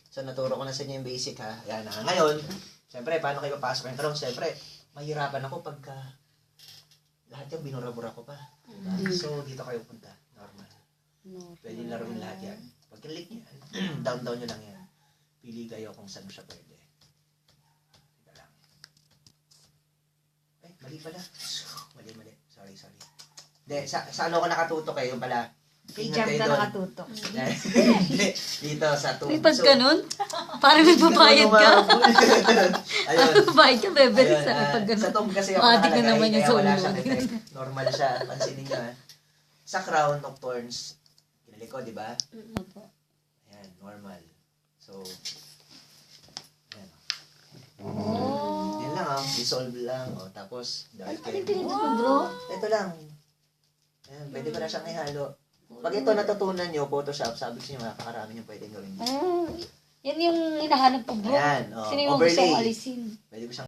So, naturo ko na sa inyo yung basic, ha? Yan, ha? Ngayon, siyempre, paano kayo papasok yung crown? Siyempre, mahirapan ako pagka lahat yung binurabura ko pa. Diba? So, dito kayo punta. Normal. Pwede laruin lahat yan. Pag click nyo yan, down nyo lang yan. Pili kayo kung saan siya pwede. Ito lang. Ay, mali pala. Mali. Sorry. Hindi, sa ano ko nakatutok eh, yung pala. Kay Jam ka nakatutok. Dito sa tube. May pag ganun? Parang nagbabayad ka. Ayun. Nagbabayad ka, bebe. Ayun, Sa pag sa ganun. tube kasi ako Adik na naman yung kaya wala solo. siyang effect. Normal siya. Pansinin nyo ha. Sa crown, nocturnes, kinalikod, di ba? Ayan, normal. So, ayan. Yan lang dissolve lang. Tapos, dark Ano yung pinito mo, bro? ito lang. Ayan, pwede ko na siyang ihalo. Pag ito natutunan nyo, Photoshop, sabi ko sa inyo, makakarami nyo pwedeng gawin. Yan yung hinahanap ko, bro. Ayan, Sino yung gusto overlay. kong alisin? Pwede ko siyang